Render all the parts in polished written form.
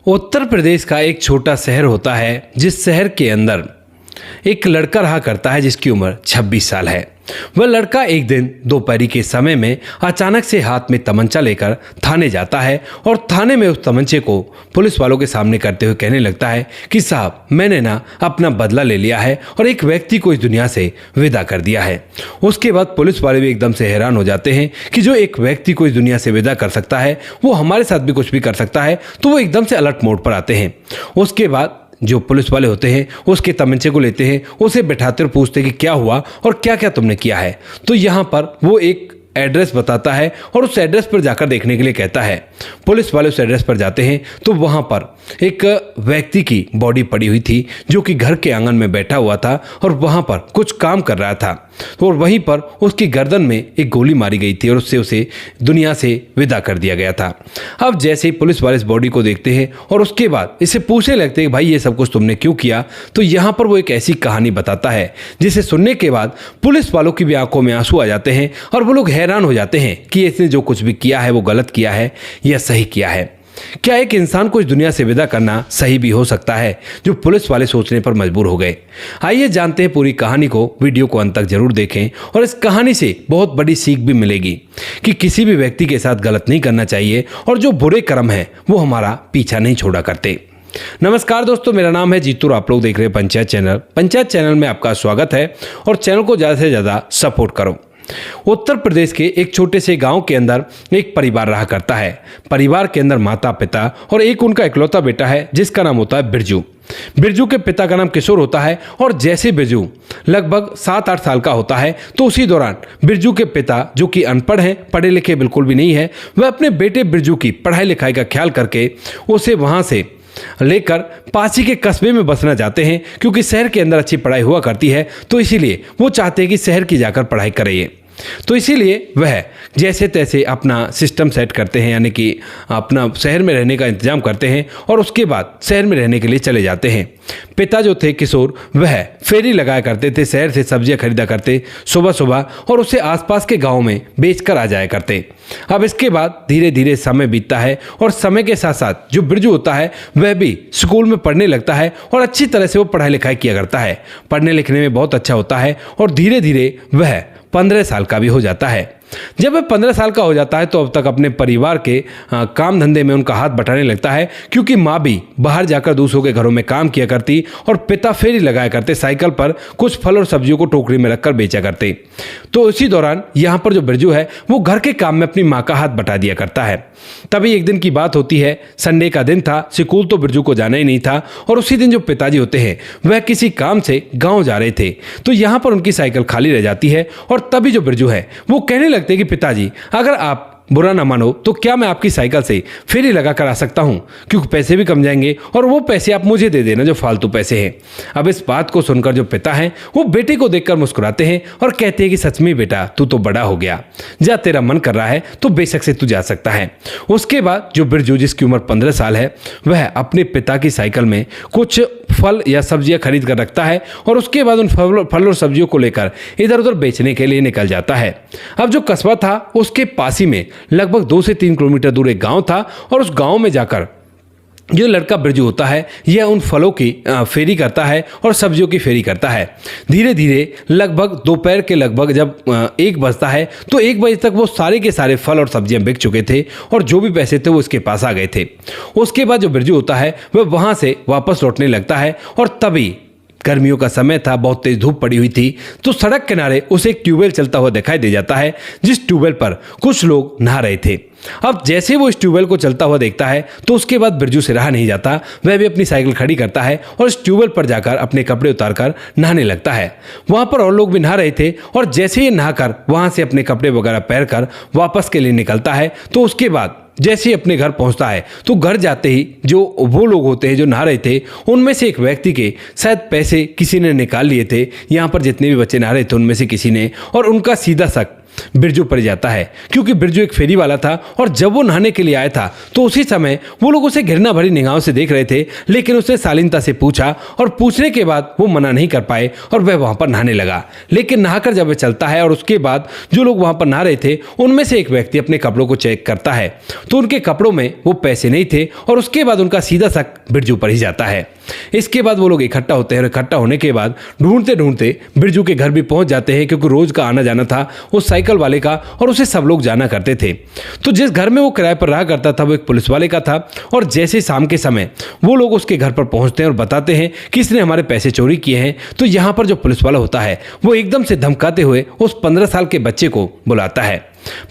उत्तर प्रदेश का एक छोटा शहर होता है जिस शहर के अंदर एक लड़का रहा करता है जिसकी उम्र 26 साल है। वह लड़का एक दिन दोपहरी के समय में अचानक से हाथ में तमंचा लेकर थाने जाता है और थाने में उस तमंचे को पुलिस वालों के सामने करते हुए कहने लगता है कि साहब, मैंने ना अपना बदला ले लिया है और एक व्यक्ति को इस दुनिया से विदा कर दिया है। उसके बाद पुलिस वाले भी एकदम से हैरान हो जाते हैं कि जो एक व्यक्ति को इस दुनिया से विदा कर सकता है वो हमारे साथ भी कुछ भी कर सकता है। तो वो एकदम से अलर्ट मोड पर आते हैं। उसके बाद जो पुलिस वाले होते हैं उसके तमंचे को लेते हैं, उसे बैठाते और पूछते हैं कि क्या हुआ और क्या क्या तुमने किया है। तो यहाँ पर वो एक एड्रेस बताता है और उस एड्रेस पर जाकर देखने के लिए कहता है। पुलिस वाले उस एड्रेस पर जाते हैं तो वहाँ पर एक व्यक्ति की बॉडी पड़ी हुई थी जो कि घर के आंगन में बैठा हुआ था और वहाँ पर कुछ काम कर रहा था। और वहीं पर उसकी गर्दन में एक गोली मारी गई थी और उससे उसे दुनिया से विदा कर दिया गया था। अब जैसे ही पुलिस वाले इस बॉडी को देखते हैं और उसके बाद इसे पूछने लगते हैं भाई ये सब कुछ तुमने क्यों किया, तो यहाँ पर वो एक ऐसी कहानी बताता है जिसे सुनने के बाद पुलिस वालों की भी आंखों में आंसू आ जाते हैं और वो लोग हैरान हो जाते हैं कि इसने जो कुछ भी किया है वो गलत किया है या सही किया है। क्या एक इंसान को इस दुनिया से विदा करना सही भी हो सकता है, जो पुलिस वाले सोचने पर मजबूर हो गए। आइए जानते हैं पूरी कहानी को। वीडियो को अंत तक जरूर देखें और इस कहानी से बहुत बड़ी सीख भी मिलेगी कि किसी भी व्यक्ति के साथ गलत नहीं करना चाहिए और जो बुरे कर्म हैं वो हमारा पीछा नहीं छोड़ा करते। नमस्कार दोस्तों, मेरा नाम है जीतू और आप लोग देख रहे हैं पंचायत चैनल। पंचायत चैनल में आपका स्वागत है और चैनल को ज़्यादा से ज़्यादा सपोर्ट करो। उत्तर प्रदेश के एक छोटे से गांव के अंदर एक परिवार रहा करता है। परिवार के अंदर माता पिता और एक उनका इकलौता बेटा है जिसका नाम होता है बिरजू। बिरजू के पिता का नाम किशोर होता है और जैसे बिरजू लगभग 7-8 साल का होता है तो उसी दौरान बिरजू के पिता, जो कि अनपढ़ हैं, पढ़े लिखे बिल्कुल भी नहीं है, वह अपने बेटे बिरजू की पढ़ाई लिखाई का ख्याल करके उसे वहां से लेकर पास ही के कस्बे में बसना चाहते हैं, क्योंकि शहर के अंदर अच्छी पढ़ाई हुआ करती है। तो इसीलिए वो चाहते हैं कि शहर की जाकर पढ़ाई करे। तो इसीलिए वह जैसे तैसे अपना सिस्टम सेट करते हैं, यानी कि अपना शहर में रहने का इंतजाम करते हैं और उसके बाद शहर में रहने के लिए चले जाते हैं। पिता जो थे किशोर, वह फेरी लगाया करते थे, शहर से सब्जियां खरीदा करते सुबह सुबह और उसे आसपास के गांव में बेचकर आ जाया करते। अब इसके बाद धीरे धीरे समय बीतता है और समय के साथ साथ जो बिरजू होता है वह भी स्कूल में पढ़ने लगता है और अच्छी तरह से वो पढ़ाई लिखाई किया करता है। पढ़ने लिखने में बहुत अच्छा होता है और धीरे धीरे वह 15 साल का भी हो जाता है। जब वह 15 साल का हो जाता है तो अब तक अपने परिवार के काम धंधे में उनका हाथ बटाने लगता है, क्योंकि माँ भी बाहर जाकर दूसरों के घरों में काम किया करती और पिता फेरी लगाया करते, साइकिल पर कुछ फल और सब्जियों को टोकरी में रखकर बेचा करते। तो इसी दौरान यहाँ पर जो बिरजू है वो घर के काम में अपनी माँ का हाथ बटा दिया करता है। तभी एक दिन की बात होती है, संडे का दिन था, स्कूल तो बिरजू को जाना ही नहीं था और उसी दिन जो पिताजी होते हैं वह किसी काम से गाँव जा रहे थे। तो यहाँ पर उनकी साइकिल खाली रह जाती है और तभी जो बिरजू है वो कहने लगते हैं कि पिताजी, अगर आप बुरा ना मानो तो क्या मैं आपकी साइकिल से फेरी लगा कर आ सकता हूं, क्योंकि पैसे भी कम जाएंगे और वो पैसे आप मुझे दे देना जो फालतू पैसे हैं। अब इस बात को सुनकर जो पिता हैं वो बेटे को देखकर मुस्कुराते हैं और कहते हैं कि सच में बेटा, तू तो बड़ा हो गया, जा तेरा मन कर रहा है तो बेशक से तू जा सकता है। उसके बाद जो बिरजू, जिसकी उम्र 15 साल है, वह अपने पिता की साइकिल में कुछ फल या सब्जियां खरीद कर रखता है और उसके बाद उन फल और सब्जियों को लेकर इधर उधर बेचने के लिए निकल जाता है। अब जो कस्बा था उसके पास ही में लगभग 2 से 3 किलोमीटर दूर एक गांव था और उस गांव में जाकर जो लड़का बिरजू होता है यह उन फलों की फेरी करता है और सब्जियों की फेरी करता है। धीरे धीरे लगभग दोपहर के लगभग जब 1 बजता है तो 1 बजे तक वो सारे के सारे फल और सब्जियां बिक चुके थे और जो भी पैसे थे वो उसके पास आ गए थे। उसके बाद जो बिरजू होता है वह वहाँ से वापस लौटने लगता है और तभी गर्मियों का समय था, बहुत तेज धूप पड़ी हुई थी। तो सड़क किनारे उसे एक ट्यूबवेल चलता हुआ दिखाई दे जाता है, जिस ट्यूबवेल पर कुछ लोग नहा रहे थे। अब जैसे वो इस ट्यूबवेल को चलता हुआ देखता है तो उसके बाद बिरजू से रहा नहीं जाता, वह भी अपनी साइकिल खड़ी करता है और इस ट्यूबवेल पर जाकर अपने कपड़े उतारकर नहाने लगता है। वहां पर और लोग भी नहा रहे थे और जैसे ही नहाकर वहां से अपने कपड़े वगैरह पहनकर वापस के लिए निकलता है तो उसके बाद जैसे ही अपने घर पहुंचता है तो घर जाते ही जो वो लोग होते हैं जो नहा रहे थे उनमें से एक व्यक्ति के शायद पैसे किसी ने निकाल लिए थे। यहाँ पर जितने भी बच्चे नहा रहे थे उनमें से किसी ने, और उनका सीधा शक बिरजू पड़ जाता है, क्योंकि बिरजू एक फेरी वाला था और जब वो नहाने के लिए आया था तो उसी समय वो लोग उसे घृणा भरी निगाहों से देख रहे थे। लेकिन उसने शालीनता से पूछा और पूछने के बाद वो मना नहीं कर पाए और वह वहां पर नहाने लगा। लेकिन नहाकर जब वह चलता है और उसके बाद जो लोग वहां पर नहा रहे थे उनमें से एक व्यक्ति अपने कपड़ों को चेक करता है तो उनके कपड़ों में वो पैसे नहीं थे और उसके बाद उनका सीधा शक बिरजू पर ही जाता है। इसके बाद वो लोग इकट्ठा होते हैं और इकट्ठा होने के बाद ढूंढते ढूंढते बिरजू के घर भी पहुंच जाते हैं, क्योंकि रोज का आना जाना था उस साइकिल वाले का और उसे सब लोग जाना करते थे। तो जिस घर में वो किराए पर रहा करता था वो एक पुलिस वाले का था और जैसे शाम के समय वो लोग उसके घर पर पहुंचते हैं और बताते हैं कि इसने हमारे पैसे चोरी किए हैं। तो यहाँ पर जो पुलिस वाला होता है वो एकदम से धमकाते हुए उस 15 साल के बच्चे को बुलाता है।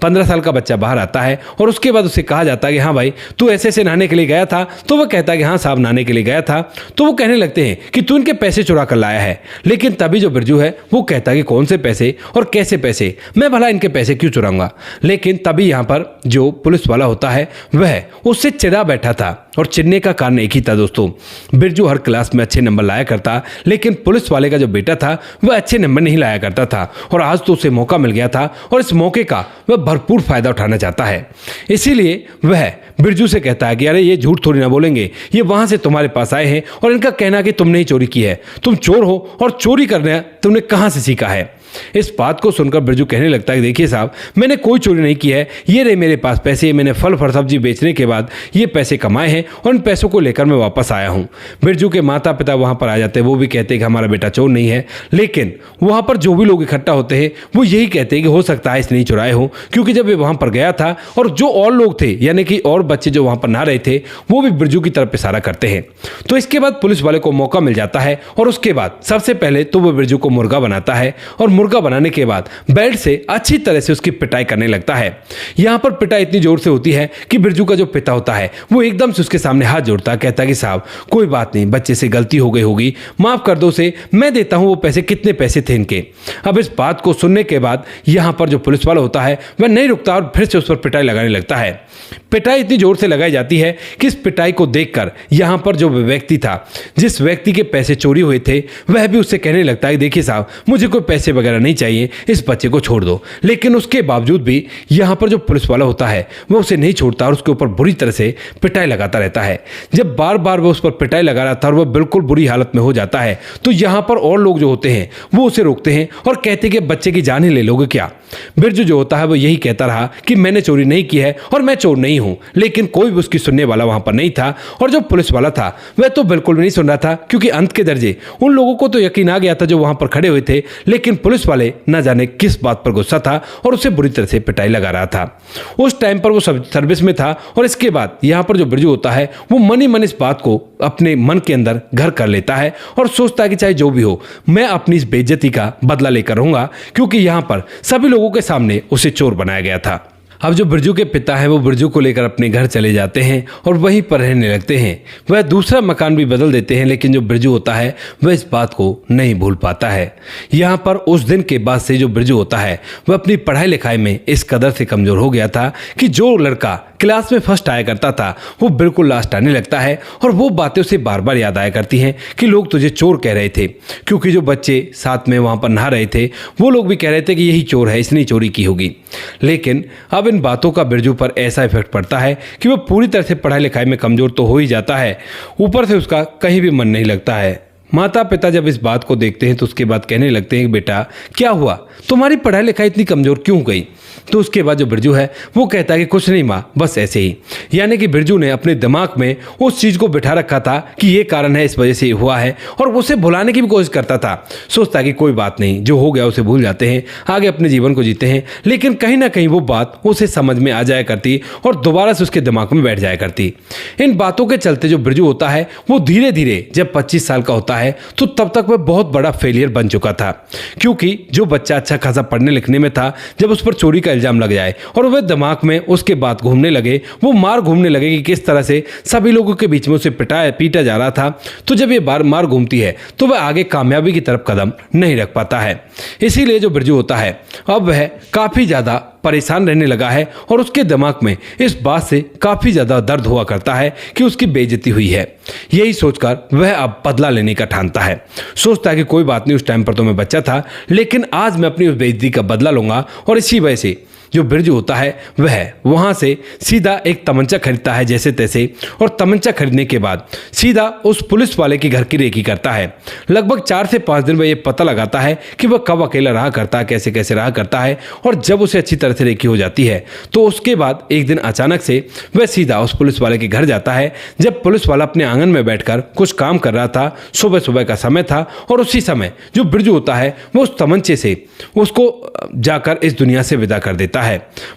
15 साल का बच्चा बाहर आता है और उसके बाद उसे कहा जाता है कि हाँ भाई तू ऐसे नहाने के लिए गया था। तो वह कहता है कि हाँ साहब नहाने के लिए गया था। तो वो कहने लगते हैं कि तू इनके पैसे चुरा कर लाया है। लेकिन तभी जो बिरजू है वो कहता है कि कौन से पैसे और कैसे पैसे, मैं भला इनके पैसे क्यों चुराऊंगा। लेकिन तभी यहाँ पर जो पुलिस वाला होता है वह उससे चिढ़ा बैठा था और चिढ़ने का कारण एक ही था दोस्तों, बिरजू हर क्लास में अच्छे नंबर लाया करता, लेकिन पुलिस वाले का जो बेटा था वह अच्छे नंबर नहीं लाया करता था और आज तो उसे मौका मिल गया था और इस मौके का वह भरपूर फायदा उठाना चाहता है। इसीलिए वह बिरजू से कहता है कि अरे ये झूठ थोड़ी ना बोलेंगे, ये वहां से तुम्हारे पास आए हैं और इनका कहना कि तुमने ही चोरी की है, तुम चोर हो और चोरी करना तुमने कहां से सीखा है। इस बात को सुनकर बिरजू कहने लगता है कि देखिए साहब मैंने कोई चोरी नहीं की है, ये रहे मेरे पास पैसे, मैंने फल सब्जी बेचने के बाद ये पैसे कमाए हैं और इन पैसों को लेकर मैं वापस आया हूं। बिरजू के माता पिता वहां पर आ जाते हैं, वो भी कहते हैं कि हमारा बेटा चोर नहीं है। लेकिन वहां पर जो भी लोग इकट्ठा होते हैं वो यही कहते हैं कि हो सकता है इसने ही चुराए हो, क्योंकि जब ये वहां पर गया था और जो और लोग थे यानी कि और बच्चे जो वहां पर नहा रहे थे वो भी बिरजू की तरफ इशारा करते हैं। तो इसके बाद पुलिस वाले को मौका मिल जाता है और उसके बाद सबसे पहले तो वो बिरजू को मुर्गा बनाता है और मुर्गा बनाने के बाद बेल्ट से अच्छी तरह से उसकी पिटाई करने लगता है। यहां पर पिटाई इतनी जोर से होती है कि बिरजू का जो पिता होता है वो एकदम से उसके सामने हाथ जोड़ता है, कहता है कि साहब कोई बात नहीं, बच्चे से गलती हो गई होगी, माफ कर दो उसे, मैं देता हूं वो पैसे, कितने पैसे थे इनके। अब इस बात को सुनने के बाद यहां पर जो पुलिस वाला होता है वह नहीं रुकता और फिर से उस पर पिटाई लगाने लगता है। पिटाई इतनी जोर से लगाई जाती है कि इस पिटाई को देखकर यहां पर जो व्यक्ति था, जिस व्यक्ति के पैसे चोरी हुए थे, वह भी उससे कहने लगता है देखिए साहब मुझे कोई पैसे वगैरह नहीं चाहिए, इस बच्चे को छोड़ दो। लेकिन उसके बावजूद भी यहां पर जो पुलिस वाला होता है वह उसे नहीं छोड़ता और उसके ऊपर बुरी तरह से पिटाई लगाता रहता है। जब बार बार वह उस पर पिटाई लगा रहा था और वह बिल्कुल बुरी हालत में हो जाता है तो यहां पर और लोग जो होते हैं वो उसे रोकते हैं और कहते हैं कि बच्चे की जान ही ले लोगे क्या। बिरजू जो होता है वो यही कहता रहा कि मैंने चोरी नहीं की है और मैं चोर नहीं हूं। लेकिन कोई भी उसकी सुनने वाला वहां पर नहीं था और जो पुलिस वाला था वह तो बिल्कुल भी नहीं सुन रहा था, क्योंकि अंत के दर्जे उन लोगों को तो यकीन आ गया था जो वहां पर खड़े हुए थे। लेकिन पुलिस वाले न जाने किस बात पर गुस्सा था और उसे बुरी तरह से पिटाई लगा रहा था। उस टाइम पर वो सर्विस में था और इसके बाद यहां पर जो बिरजू होता है वो मन ही मन इस बात को अपने मन के अंदर घर कर लेता है और सोचता है कि चाहे जो भी हो मैं अपनी इस बेइज्जती का बदला लेकर रहूंगा, क्योंकि यहां पर सभी लोगों के सामने उसे चोर बनाया गया था। अब जो बिरजू के पिता हैं वो बिरजू को लेकर अपने घर चले जाते हैं और वहीं पर रहने लगते हैं। वह दूसरा मकान भी बदल देते हैं, लेकिन जो बिरजू होता है वह इस बात को नहीं भूल पाता है। यहाँ पर उस दिन के बाद से जो बिरजू होता है वह अपनी पढ़ाई लिखाई में इस कदर से कमज़ोर हो गया था कि जो लड़का क्लास में फर्स्ट आया करता था वो बिल्कुल लास्ट आने लगता है और वो बातें उसे बार बार याद आया करती हैं कि लोग तुझे चोर कह रहे थे, क्योंकि जो बच्चे साथ में वहाँ पर नहा रहे थे वो लोग भी कह रहे थे कि यही चोर है, इसने चोरी की होगी। लेकिन अब इन बातों का बिरजू पर ऐसा इफेक्ट पड़ता है कि वो पूरी तरह से पढ़ाई लिखाई में कमज़ोर तो हो ही जाता है, ऊपर से उसका कहीं भी मन नहीं लगता है। माता पिता जब इस बात को देखते हैं तो उसके बाद कहने लगते हैं कि बेटा क्या हुआ, तुम्हारी पढ़ाई लिखाई इतनी कमज़ोर क्यों हो गई। तो उसके बाद जो बिरजू है वो कहता है कि कुछ नहीं माँ, बस ऐसे ही। यानी कि बिरजू ने अपने दिमाग में उस चीज़ को बिठा रखा था कि ये कारण है, इस वजह से हुआ है, और उसे भुलाने की भी कोशिश करता था। सोचता कि कोई बात नहीं, जो हो गया उसे भूल जाते हैं, आगे अपने जीवन को जीते हैं। लेकिन कहीं ना कहीं वो बात उसे समझ में आ जाया करती और दोबारा से उसके दिमाग में बैठ जाया करती। इन बातों के चलते जो बिरजू होता है वो धीरे धीरे जब 25 साल का होता है तो तब तक वह बहुत बड़ा फेलियर बन चुका था, क्योंकि जो बच्चा अच्छा खासा पढ़ने लिखने में था, जब उस पर चोरी का इल्जाम लग जाए और वह दिमाग में उसके बाद घूमने लगे, वो मार घूमने लगे कि किस तरह से सभी लोगों के बीच में उसे पीटा जा रहा था। तो जब ये बार मार घूमती है तो वह आगे कामयाबी की तरफ कदम नहीं रख पाता है। इसीलिए जो बिरजू होता है अब वह काफ़ी ज़्यादा परेशान रहने लगा है और उसके दिमाग में इस बात से काफ़ी ज़्यादा दर्द हुआ करता है कि उसकी बेइज्जती हुई है। यही सोचकर वह अब बदला लेने का ठानता है। सोचता है कि कोई बात नहीं, उस टाइम पर तो मैं बच्चा था, लेकिन आज मैं अपनी उस बेइज्जती का बदला लूंगा। और इसी वजह से जो बिरजू होता है वह वहां से सीधा एक तमंचा खरीदता है जैसे तैसे, और तमंचा खरीदने के बाद सीधा उस पुलिस वाले के घर की रेकी करता है। लगभग 4 से 5 दिन में ये पता लगाता है कि वह कब अकेला रहा करता है, कैसे कैसे रहा करता है। और जब उसे अच्छी तरह से रेकी हो जाती है तो उसके बाद एक दिन अचानक से वह सीधा उस पुलिस वाले के घर जाता है। जब पुलिस वाला अपने आंगन में बैठकर कुछ काम कर रहा था, सुबह सुबह का समय था, और उसी समय जो बिरजू होता है वो उस तमंचे से उसको जाकर इस दुनिया से विदा कर देता है।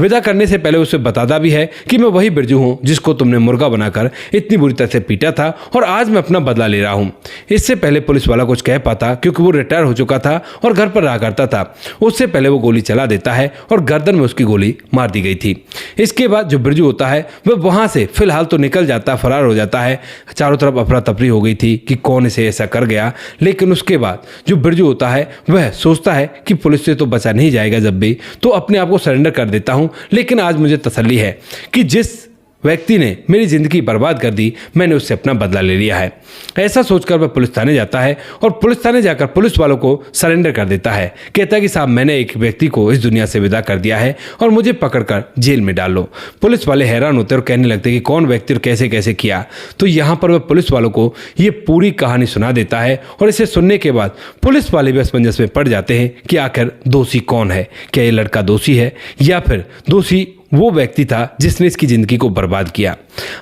विदा करने से पहले उसे बताता भी है कि मैं वही बिरजू हूं जिसको तुमने मुर्गा बनाकर इतनी बुरी तरह से पीटा था, और आज मैं अपना बदला ले रहा हूं। इससे पहले पुलिस वाला कुछ कह पाता, क्योंकि वो रिटायर हो चुका था और घर पर रहा करता था, उससे पहले वो गोली चला देता है और गर्दन में उसकी गोली मार दी गई थी। इसके बाद जो बिरजू होता है वह वहां से फिलहाल तो निकल जाता, फरार हो जाता है। चारों तरफ अफरा तफरी हो गई थी कि कौन इसे ऐसा कर गया। लेकिन उसके बाद जो बिरजू होता है वह सोचता है कि पुलिस से तो बचा नहीं जाएगा जब भी, तो अपने आप को सरेंडर कर देता हूं। लेकिन आज मुझे तसल्ली है कि जिस व्यक्ति ने मेरी जिंदगी बर्बाद कर दी, मैंने उससे अपना बदला ले लिया है। ऐसा सोचकर वह पुलिस थाने जाता है और पुलिस थाने जाकर पुलिस वालों को सरेंडर कर देता है। कहता है कि साहब, मैंने एक व्यक्ति को इस दुनिया से विदा कर दिया है और मुझे पकड़कर जेल में डाल लो। पुलिस वाले हैरान होते और कहने लगते कि कौन व्यक्ति और कैसे कैसे किया। तो यहाँ पर वह पुलिस वालों को ये पूरी कहानी सुना देता है, और इसे सुनने के बाद पुलिस वाले भी असमंजस में पड़ जाते हैं कि आखिर दोषी कौन है। क्या ये लड़का दोषी है या फिर दोषी वो व्यक्ति था जिसने इसकी जिंदगी को बर्बाद किया।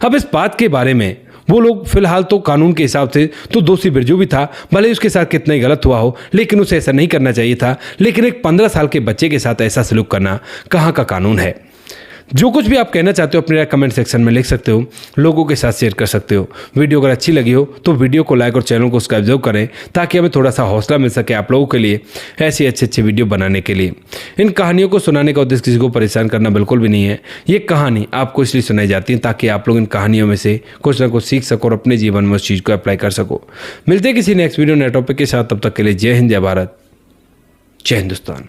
अब इस बात के बारे में वो लोग फिलहाल तो कानून के हिसाब से तो दोषी बिरजू भी था, भले उसके साथ कितना ही गलत हुआ हो, लेकिन उसे ऐसा नहीं करना चाहिए था। लेकिन एक 15 साल के बच्चे के साथ ऐसा सलूक करना कहाँ का कानून है। जो कुछ भी आप कहना चाहते हो अपने कमेंट सेक्शन में लिख सकते हो, लोगों के साथ शेयर कर सकते हो। वीडियो अगर अच्छी लगी हो तो वीडियो को लाइक और चैनल को सब्सक्राइब जरूर करें, ताकि हमें थोड़ा सा हौसला मिल सके आप लोगों के लिए ऐसी अच्छी वीडियो बनाने के लिए। इन कहानियों को सुनाने का उद्देश्य किसी को परेशान करना बिल्कुल भी नहीं है। ये कहानी आपको इसलिए सुनाई जाती है ताकि आप लोग इन कहानियों में से कुछ ना कुछ सीख सको और अपने जीवन में उस चीज़ को अप्लाई कर सको। मिलते हैं किसी नेक्स्ट वीडियो नए टॉपिक के साथ, तब तक के लिए जय हिंद, जय भारत, जय हिंदुस्तान।